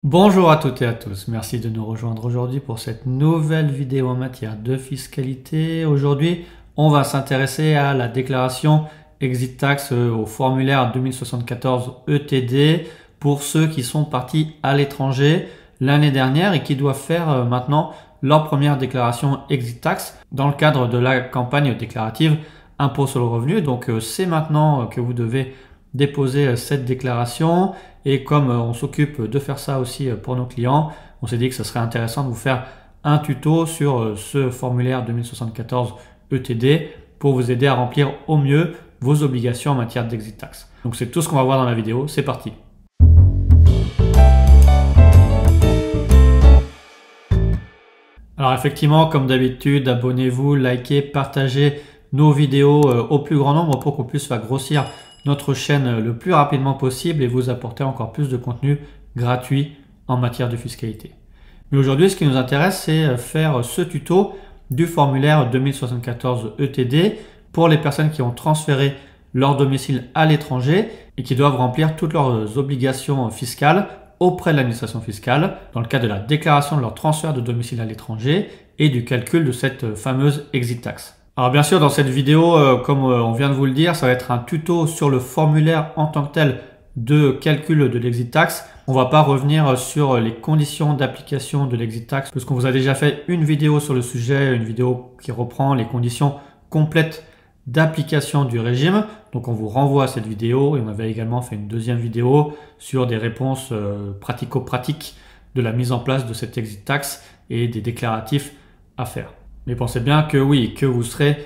Bonjour à toutes et à tous, merci de nous rejoindre aujourd'hui pour cette nouvelle vidéo en matière de fiscalité. Aujourd'hui, on va s'intéresser à la déclaration Exit Tax au formulaire 2074 ETD pour ceux qui sont partis à l'étranger l'année dernière et qui doivent faire maintenant leur première déclaration Exit Tax dans le cadre de la campagne déclarative impôt sur le revenu. Donc c'est maintenant que vous devez déposer cette déclaration. Et comme on s'occupe de faire ça aussi pour nos clients, on s'est dit que ce serait intéressant de vous faire un tuto sur ce formulaire 2074 ETD pour vous aider à remplir au mieux vos obligations en matière d'exit tax. Donc c'est tout ce qu'on va voir dans la vidéo, c'est parti. Alors effectivement, comme d'habitude, abonnez-vous, likez, partagez nos vidéos au plus grand nombre pour qu'on puisse faire grossir notre chaîne le plus rapidement possible et vous apporter encore plus de contenu gratuit en matière de fiscalité. Mais aujourd'hui, ce qui nous intéresse, c'est faire ce tuto du formulaire 2074 ETD pour les personnes qui ont transféré leur domicile à l'étranger et qui doivent remplir toutes leurs obligations fiscales auprès de l'administration fiscale dans le cadre de la déclaration de leur transfert de domicile à l'étranger et du calcul de cette fameuse exit tax. Alors bien sûr, dans cette vidéo, comme on vient de vous le dire, ça va être un tuto sur le formulaire en tant que tel de calcul de l'exit tax. On ne va pas revenir sur les conditions d'application de l'exit tax parce qu'on vous a déjà fait une vidéo sur le sujet, une vidéo qui reprend les conditions complètes d'application du régime. Donc on vous renvoie à cette vidéo et on avait également fait une deuxième vidéo sur des réponses pratico-pratiques de la mise en place de cette exit tax et des déclaratifs à faire. Mais pensez bien que oui, que vous serez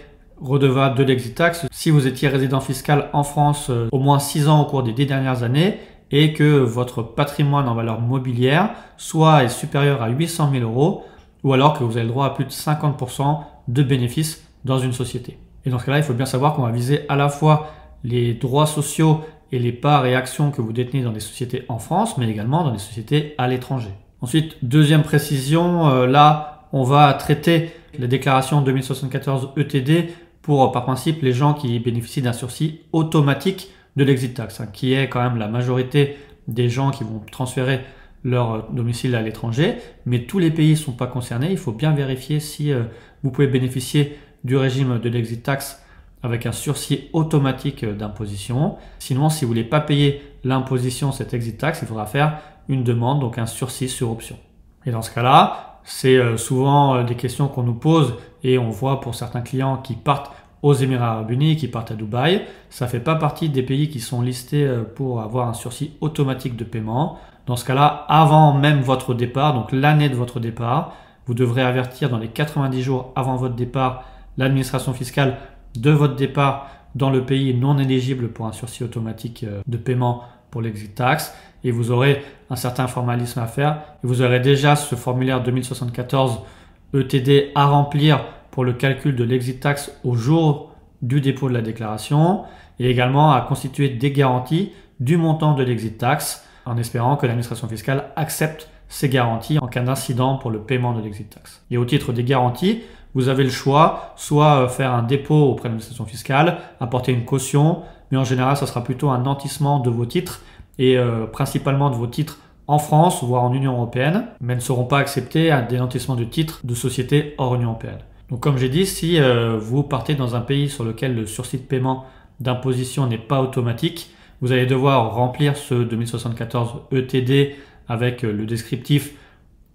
redevable de l'exit tax si vous étiez résident fiscal en France au moins 6 ans au cours des 10 dernières années et que votre patrimoine en valeur mobilière soit est supérieur à 800 000 euros ou alors que vous avez le droit à plus de 50% de bénéfices dans une société. Et dans ce cas-là, il faut bien savoir qu'on va viser à la fois les droits sociaux et les parts et actions que vous détenez dans des sociétés en France, mais également dans des sociétés à l'étranger. Ensuite, deuxième précision, là, on va traiter la déclaration 2074 ETD pour, par principe, les gens qui bénéficient d'un sursis automatique de l'exit tax, qui est quand même la majorité des gens qui vont transférer leur domicile à l'étranger. Mais tous les pays ne sont pas concernés. Il faut bien vérifier si vous pouvez bénéficier du régime de l'exit tax avec un sursis automatique d'imposition. Sinon, si vous ne voulez pas payer l'imposition, cette exit tax, il faudra faire une demande, donc un sursis sur option. Et dans ce cas-là, c'est souvent des questions qu'on nous pose et on voit pour certains clients qui partent aux Émirats Arabes Unis, qui partent à Dubaï. Ça ne fait pas partie des pays qui sont listés pour avoir un sursis automatique de paiement. Dans ce cas-là, avant même votre départ, donc l'année de votre départ, vous devrez avertir dans les 90 jours avant votre départ l'administration fiscale de votre départ dans le pays non éligible pour un sursis automatique de paiement pour l'exit tax et vous aurez un certain formalisme à faire et vous aurez déjà ce formulaire 2074 ETD à remplir pour le calcul de l'exit tax au jour du dépôt de la déclaration et également à constituer des garanties du montant de l'exit tax en espérant que l'administration fiscale accepte ces garanties en cas d'incident pour le paiement de l'exit tax. Et au titre des garanties, vous avez le choix, soit faire un dépôt auprès de l'administration fiscale, apporter une caution, mais en général, ça sera plutôt un nantissement de vos titres et principalement de vos titres en France, voire en Union européenne, mais ne seront pas acceptés à des nantissements de titres de sociétés hors Union européenne. Donc comme j'ai dit, si vous partez dans un pays sur lequel le sursis de paiement d'imposition n'est pas automatique, vous allez devoir remplir ce 2074 ETD avec le descriptif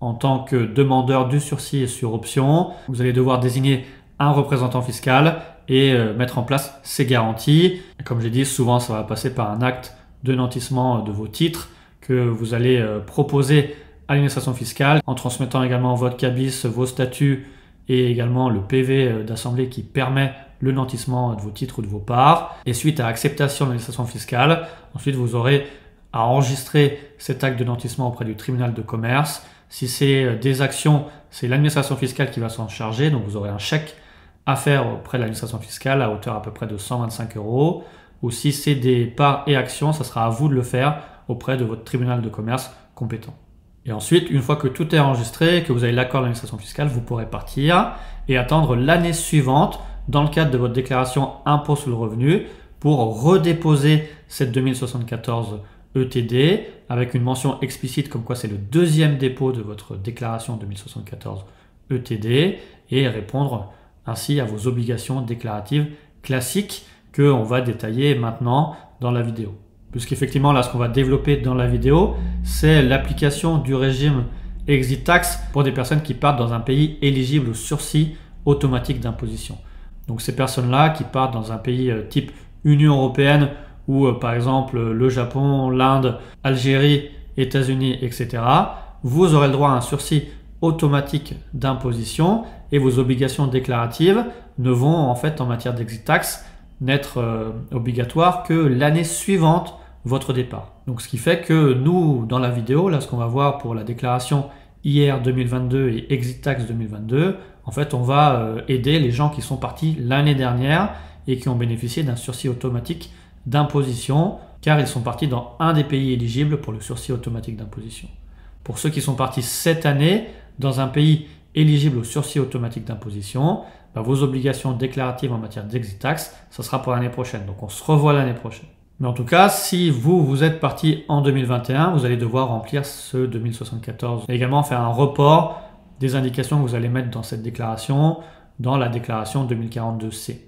en tant que demandeur du sursis sur option. Vous allez devoir désigner un représentant fiscal et mettre en place ces garanties. Et comme j'ai dit, souvent ça va passer par un acte de nantissement de vos titres que vous allez proposer à l'administration fiscale en transmettant également votre cabis, vos statuts et également le PV d'assemblée qui permet le nantissement de vos titres ou de vos parts. Et suite à acceptation de l'administration fiscale, ensuite vous aurez à enregistrer cet acte de nantissement auprès du tribunal de commerce. Si c'est des actions, c'est l'administration fiscale qui va s'en charger, donc vous aurez un chèque à faire auprès de l'administration fiscale à hauteur à peu près de 125 €. Ou si c'est des parts et actions, ça sera à vous de le faire auprès de votre tribunal de commerce compétent. Et ensuite, une fois que tout est enregistré, que vous avez l'accord de l'administration fiscale, vous pourrez partir et attendre l'année suivante dans le cadre de votre déclaration impôt sur le revenu pour redéposer cette 2074 ETD, avec une mention explicite comme quoi c'est le deuxième dépôt de votre déclaration 2074 ETD, et répondre ainsi à vos obligations déclaratives classiques qu'on va détailler maintenant dans la vidéo. Puisqu'effectivement, là, ce qu'on va développer dans la vidéo, c'est l'application du régime Exit Tax pour des personnes qui partent dans un pays éligible au sursis automatique d'imposition. Donc ces personnes-là qui partent dans un pays type Union européenne ou par exemple le Japon, l'Inde, Algérie, États-Unis, etc., vous aurez le droit à un sursis automatique d'imposition et vos obligations déclaratives ne vont en fait en matière d'Exit Tax n'être obligatoire que l'année suivante votre départ. Donc ce qui fait que nous, dans la vidéo, là ce qu'on va voir pour la déclaration IR 2022 et Exit Tax 2022, en fait on va aider les gens qui sont partis l'année dernière et qui ont bénéficié d'un sursis automatique d'imposition car ils sont partis dans un des pays éligibles pour le sursis automatique d'imposition. Pour ceux qui sont partis cette année dans un pays éligible au sursis automatique d'imposition, vos obligations déclaratives en matière d'Exit Tax, ça sera pour l'année prochaine. Donc on se revoit l'année prochaine. Mais en tout cas, si vous êtes parti en 2021, vous allez devoir remplir ce 2074. Et également faire un report des indications que vous allez mettre dans cette déclaration, dans la déclaration 2042C.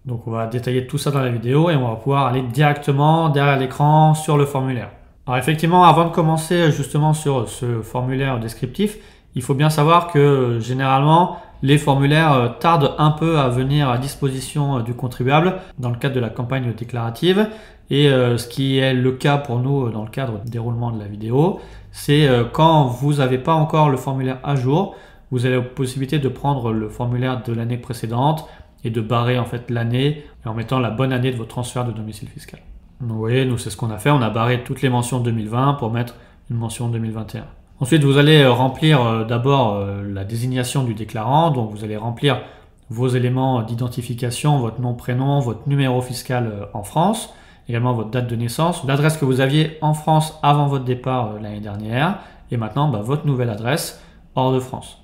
Donc on va détailler tout ça dans la vidéo et on va pouvoir aller directement derrière l'écran sur le formulaire. Alors effectivement, avant de commencer justement sur ce formulaire descriptif, il faut bien savoir que généralement, les formulaires tardent un peu à venir à disposition du contribuable dans le cadre de la campagne déclarative. Et ce qui est le cas pour nous dans le cadre du déroulement de la vidéo, c'est quand vous n'avez pas encore le formulaire à jour, vous avez la possibilité de prendre le formulaire de l'année précédente et de barrer en fait l'année en mettant la bonne année de votre transfert de domicile fiscal. Donc, vous voyez, nous c'est ce qu'on a fait, on a barré toutes les mentions 2020 pour mettre une mention 2021. Ensuite, vous allez remplir d'abord la désignation du déclarant. Donc, vous allez remplir vos éléments d'identification, votre nom, prénom, votre numéro fiscal en France, également votre date de naissance, l'adresse que vous aviez en France avant votre départ l'année dernière, et maintenant votre nouvelle adresse hors de France.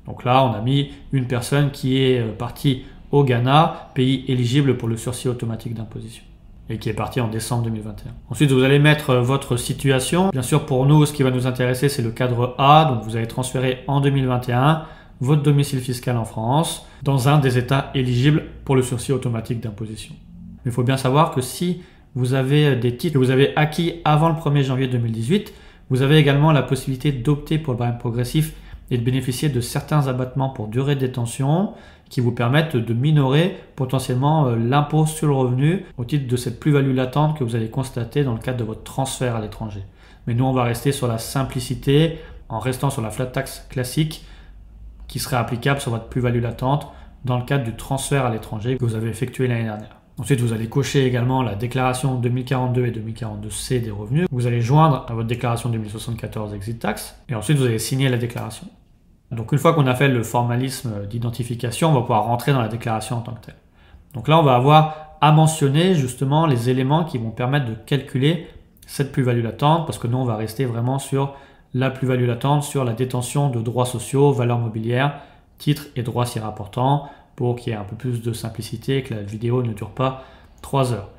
Donc là, on a mis une personne qui est partie au Ghana, pays éligible pour le sursis automatique d'imposition, et qui est parti en décembre 2021. Ensuite, vous allez mettre votre situation. Bien sûr, pour nous, ce qui va nous intéresser, c'est le cadre A. Donc, vous allez transférer en 2021 votre domicile fiscal en France dans un des États éligibles pour le sursis automatique d'imposition. Mais il faut bien savoir que si vous avez des titres que vous avez acquis avant le 1er janvier 2018, vous avez également la possibilité d'opter pour le barème progressif et de bénéficier de certains abattements pour durée de détention qui vous permettent de minorer potentiellement l'impôt sur le revenu au titre de cette plus-value latente que vous allez constater dans le cadre de votre transfert à l'étranger. Mais nous, on va rester sur la simplicité en restant sur la flat tax classique qui serait applicable sur votre plus-value latente dans le cadre du transfert à l'étranger que vous avez effectué l'année dernière. Ensuite, vous allez cocher également la déclaration 2042 et 2042C des revenus. Vous allez joindre à votre déclaration 2074 Exit Tax et ensuite vous allez signer la déclaration. Donc une fois qu'on a fait le formalisme d'identification, on va pouvoir rentrer dans la déclaration en tant que telle. Donc là, on va avoir à mentionner justement les éléments qui vont permettre de calculer cette plus-value latente parce que nous, on va rester vraiment sur la plus-value latente, sur la détention de droits sociaux, valeurs mobilières, titres et droits s'y rapportant pour qu'il y ait un peu plus de simplicité et que la vidéo ne dure pas 3 heures.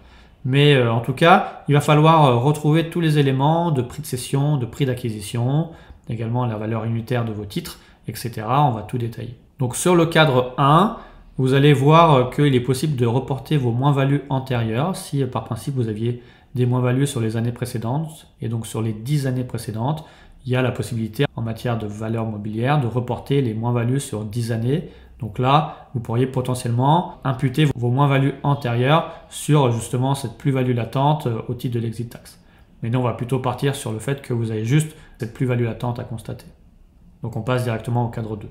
Mais en tout cas, il va falloir retrouver tous les éléments de prix de cession, de prix d'acquisition, également la valeur unitaire de vos titres, etc. On va tout détailler. Donc sur le cadre 1, vous allez voir qu'il est possible de reporter vos moins-values antérieures si par principe vous aviez des moins-values sur les années précédentes et donc sur les 10 années précédentes, il y a la possibilité en matière de valeur mobilière de reporter les moins-values sur 10 années. Donc là, vous pourriez potentiellement imputer vos moins-values antérieures sur justement cette plus-value latente au titre de l'exit tax. Mais nous, on va plutôt partir sur le fait que vous avez juste cette plus-value latente à constater. Donc on passe directement au cadre 2.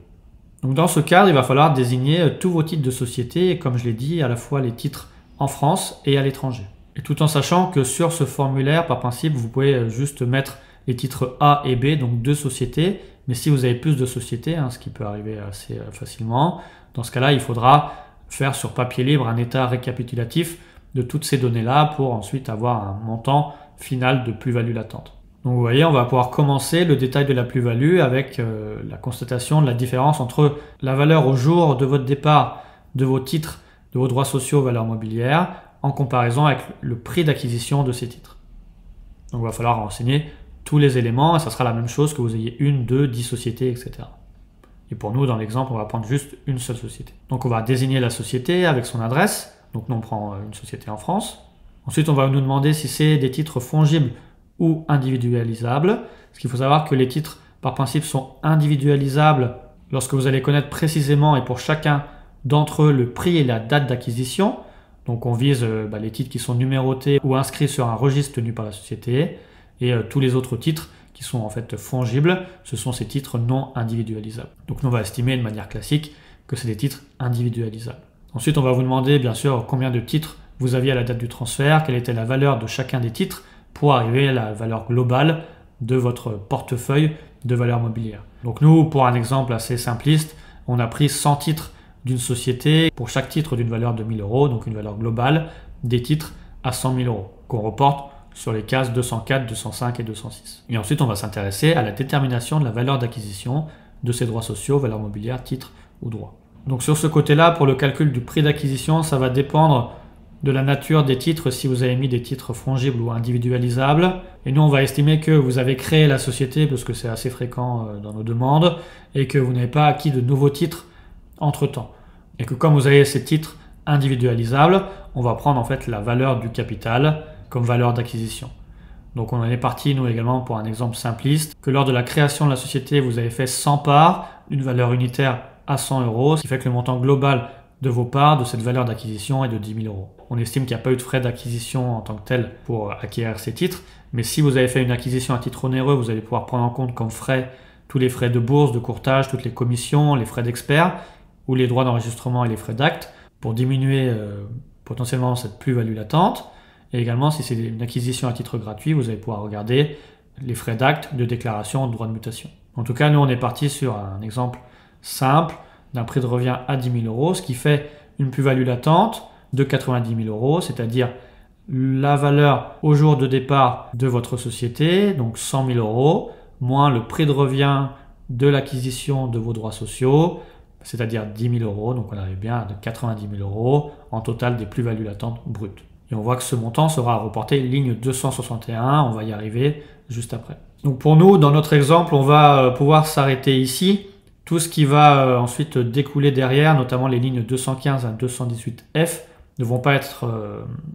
Donc dans ce cadre, il va falloir désigner tous vos titres de société, et comme je l'ai dit, à la fois les titres en France et à l'étranger. Et tout en sachant que sur ce formulaire, par principe, vous pouvez juste mettre les titres A et B, donc 2 sociétés. Mais si vous avez plus de sociétés, ce qui peut arriver assez facilement, dans ce cas-là, il faudra faire sur papier libre un état récapitulatif de toutes ces données-là pour ensuite avoir un montant final de plus-value latente. Donc vous voyez, on va pouvoir commencer le détail de la plus-value avec la constatation de la différence entre la valeur au jour de votre départ de vos titres, de vos droits sociaux, valeurs mobilières, en comparaison avec le prix d'acquisition de ces titres. Donc il va falloir renseigner tous les éléments et ça sera la même chose que vous ayez 1, 2, 10 sociétés, etc. Et pour nous, dans l'exemple, on va prendre juste une seule société. Donc on va désigner la société avec son adresse. Donc nous, on prend une société en France. Ensuite, on va nous demander si c'est des titres fongibles ou individualisables. Parce qu'il faut savoir que les titres, par principe, sont individualisables lorsque vous allez connaître précisément et pour chacun d'entre eux le prix et la date d'acquisition. Donc on vise les titres qui sont numérotés ou inscrits sur un registre tenu par la société. Et tous les autres titres qui sont en fait fongibles, ce sont ces titres non individualisables. Donc nous, on va estimer de manière classique que c'est des titres individualisables. Ensuite, on va vous demander bien sûr combien de titres vous aviez à la date du transfert, quelle était la valeur de chacun des titres pour arriver à la valeur globale de votre portefeuille de valeurs mobilières. Donc nous, pour un exemple assez simpliste, on a pris 100 titres d'une société pour chaque titre d'une valeur de 1000 euros, donc une valeur globale des titres à 100 000 euros qu'on reporte sur les cases 204, 205 et 206. Et ensuite, on va s'intéresser à la détermination de la valeur d'acquisition de ces droits sociaux, valeurs mobilières, titres ou droits. Donc sur ce côté-là, pour le calcul du prix d'acquisition, ça va dépendre de la nature des titres, si vous avez mis des titres fongibles ou individualisables. Et nous, on va estimer que vous avez créé la société, parce que c'est assez fréquent dans nos demandes, et que vous n'avez pas acquis de nouveaux titres entre-temps. Et que comme vous avez ces titres individualisables, on va prendre en fait la valeur du capital comme valeur d'acquisition. Donc on en est parti, nous également, pour un exemple simpliste, que lors de la création de la société, vous avez fait 100 parts, une valeur unitaire à 100 euros, ce qui fait que le montant global de vos parts, de cette valeur d'acquisition, est de 10 000 euros. On estime qu'il n'y a pas eu de frais d'acquisition en tant que tel pour acquérir ces titres, mais si vous avez fait une acquisition à titre onéreux, vous allez pouvoir prendre en compte comme frais tous les frais de bourse, de courtage, toutes les commissions, les frais d'expert, ou les droits d'enregistrement et les frais d'acte, pour diminuer potentiellement cette plus-value latente. Et également, si c'est une acquisition à titre gratuit, vous allez pouvoir regarder les frais d'acte, de déclaration, de droit de mutation. En tout cas, nous, on est parti sur un exemple simple d'un prix de revient à 10 000 euros, ce qui fait une plus-value latente de 90 000 euros, c'est-à-dire la valeur au jour de départ de votre société, donc 100 000 euros, moins le prix de revient de l'acquisition de vos droits sociaux, c'est-à-dire 10 000 euros, donc on arrive bien à 90 000 euros en total des plus-values latentes brutes. Et on voit que ce montant sera reporté ligne 261, on va y arriver juste après. Donc pour nous, dans notre exemple, on va pouvoir s'arrêter ici. Tout ce qui va ensuite découler derrière, notamment les lignes 215 à 218F, ne vont pas être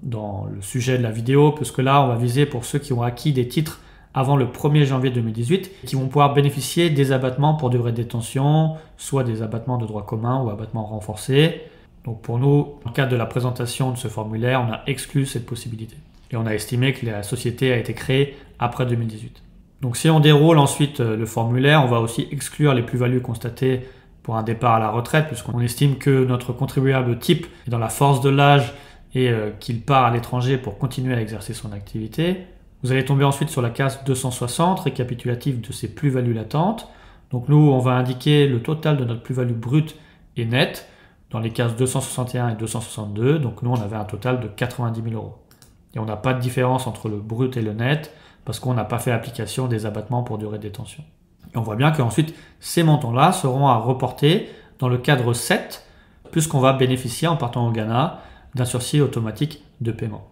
dans le sujet de la vidéo, puisque là, on va viser pour ceux qui ont acquis des titres avant le 1er janvier 2018, qui vont pouvoir bénéficier des abattements pour durée de détention, soit des abattements de droit commun ou abattements renforcés. Donc pour nous, dans le cadre de la présentation de ce formulaire, on a exclu cette possibilité. Et on a estimé que la société a été créée après 2018. Donc si on déroule ensuite le formulaire, on va aussi exclure les plus-values constatées pour un départ à la retraite, puisqu'on estime que notre contribuable type est dans la force de l'âge et qu'il part à l'étranger pour continuer à exercer son activité. Vous allez tomber ensuite sur la case 260, récapitulative de ces plus-values latentes. Donc nous, on va indiquer le total de notre plus-value brute et nette dans les cases 261 et 262. Donc nous, on avait un total de 90 000 euros. Et on n'a pas de différence entre le brut et le net parce qu'on n'a pas fait application des abattements pour durée de détention. Et on voit bien qu'ensuite, ces montants-là seront à reporter dans le cadre 7, puisqu'on va bénéficier en partant au Ghana d'un sursis automatique de paiement.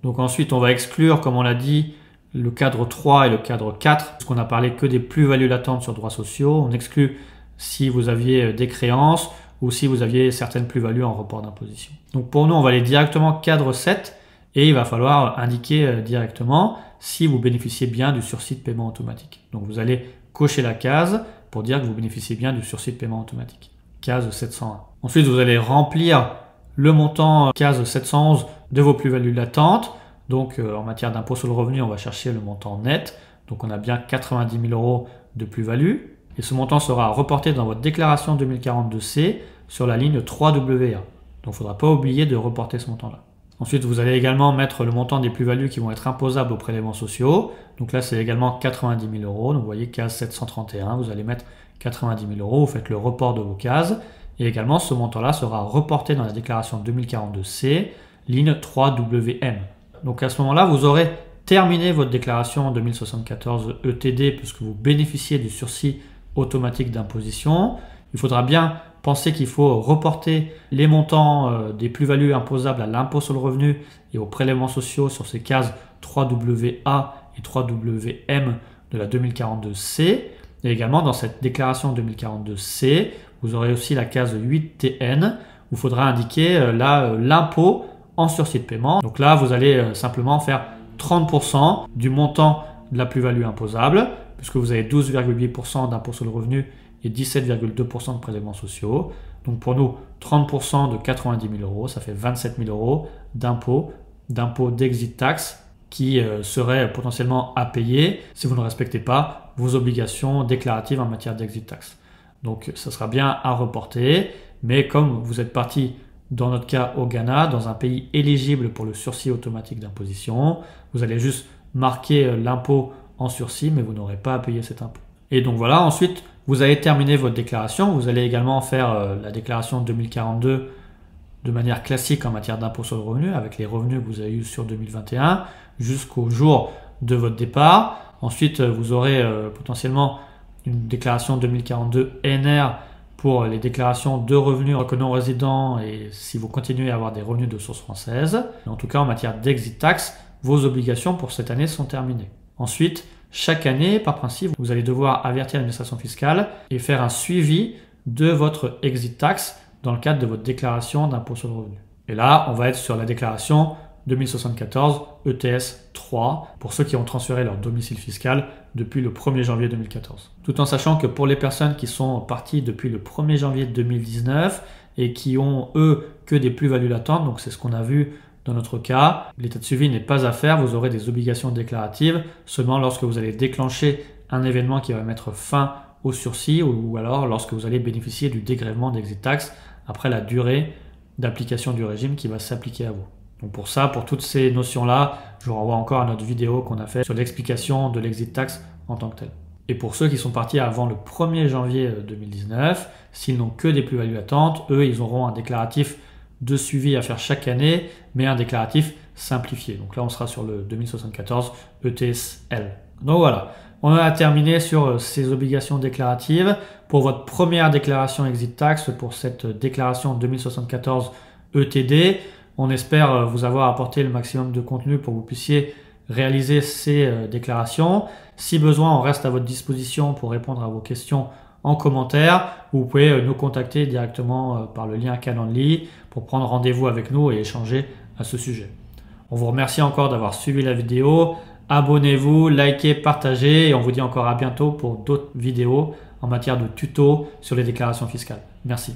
Donc ensuite, on va exclure, comme on l'a dit, le cadre 3 et le cadre 4, parce qu'on n'a parlé que des plus-values latentes sur droits sociaux. On exclut si vous aviez des créances ou si vous aviez certaines plus-values en report d'imposition. Donc pour nous, on va aller directement cadre 7 et il va falloir indiquer directement si vous bénéficiez bien du sursis de paiement automatique. Donc vous allez cocher la case pour dire que vous bénéficiez bien du sursis de paiement automatique. Case 701. Ensuite, vous allez remplir le montant case 711 de vos plus-values latentes. Donc en matière d'impôt sur le revenu, on va chercher le montant net. Donc on a bien 90 000 euros de plus-value. Et ce montant sera reporté dans votre déclaration 2042C sur la ligne 3WA. Donc il ne faudra pas oublier de reporter ce montant-là. Ensuite, vous allez également mettre le montant des plus-values qui vont être imposables aux prélèvements sociaux. Donc là, c'est également 90 000 euros. Donc vous voyez, case 731, vous allez mettre 90 000 euros. Vous faites le report de vos cases. Et également, ce montant-là sera reporté dans la déclaration 2042C, ligne 3WM. Donc à ce moment-là, vous aurez terminé votre déclaration en 2074 ETD puisque vous bénéficiez du sursis automatique d'imposition. Il faudra bien penser qu'il faut reporter les montants des plus-values imposables à l'impôt sur le revenu et aux prélèvements sociaux sur ces cases 3WA et 3WM de la 2042C. Et également dans cette déclaration 2042C, vous aurez aussi la case 8TN où il faudra indiquer l'impôt en sursis de paiement. Donc là, vous allez simplement faire 30% du montant de la plus-value imposable, puisque vous avez 12,8% d'impôt sur le revenu et 17,2% de prélèvements sociaux. Donc pour nous, 30% de 90 000 euros, ça fait 27 000 euros d'impôt d'exit tax qui serait potentiellement à payer si vous ne respectez pas vos obligations déclaratives en matière d'exit tax. Donc ça sera bien à reporter, mais comme vous êtes parti dans notre cas au Ghana, dans un pays éligible pour le sursis automatique d'imposition, vous allez juste marquer l'impôt en sursis, mais vous n'aurez pas à payer cet impôt. Et donc voilà, ensuite vous allez terminer votre déclaration, vous allez également faire la déclaration 2042 de manière classique en matière d'impôt sur le revenu, avec les revenus que vous avez eus sur 2021 jusqu'au jour de votre départ. Ensuite, vous aurez potentiellement une déclaration 2042 NR pour les déclarations de revenus que non résidents et si vous continuez à avoir des revenus de source française. En tout cas, en matière d'exit tax, vos obligations pour cette année sont terminées. Ensuite, chaque année, par principe, vous allez devoir avertir l'administration fiscale et faire un suivi de votre exit tax dans le cadre de votre déclaration d'impôt sur le revenu. Et là, on va être sur la déclaration 2074 ETS 3 pour ceux qui ont transféré leur domicile fiscal depuis le 1er janvier 2014. Tout en sachant que pour les personnes qui sont parties depuis le 1er janvier 2019 et qui ont, eux, que des plus-values latentes, donc c'est ce qu'on a vu dans notre cas, l'état de suivi n'est pas à faire, vous aurez des obligations déclaratives seulement lorsque vous allez déclencher un événement qui va mettre fin au sursis ou alors lorsque vous allez bénéficier du dégrèvement d'exit tax après la durée d'application du régime qui va s'appliquer à vous. Donc pour ça, pour toutes ces notions-là, je vous renvoie encore à notre vidéo qu'on a fait sur l'explication de l'exit tax en tant que tel. Et pour ceux qui sont partis avant le 1er janvier 2019, s'ils n'ont que des plus-values latentes, eux, ils auront un déclaratif de suivi à faire chaque année, mais un déclaratif simplifié. Donc là, on sera sur le 2074 ETS-L. Donc voilà, on a terminé sur ces obligations déclaratives. Pour votre première déclaration exit tax, pour cette déclaration 2074 ETD, on espère vous avoir apporté le maximum de contenu pour que vous puissiez réaliser ces déclarations. Si besoin, on reste à votre disposition pour répondre à vos questions en commentaire. Vous pouvez nous contacter directement par le lien Calendly pour prendre rendez-vous avec nous et échanger à ce sujet. On vous remercie encore d'avoir suivi la vidéo. Abonnez-vous, likez, partagez et on vous dit encore à bientôt pour d'autres vidéos en matière de tuto sur les déclarations fiscales. Merci.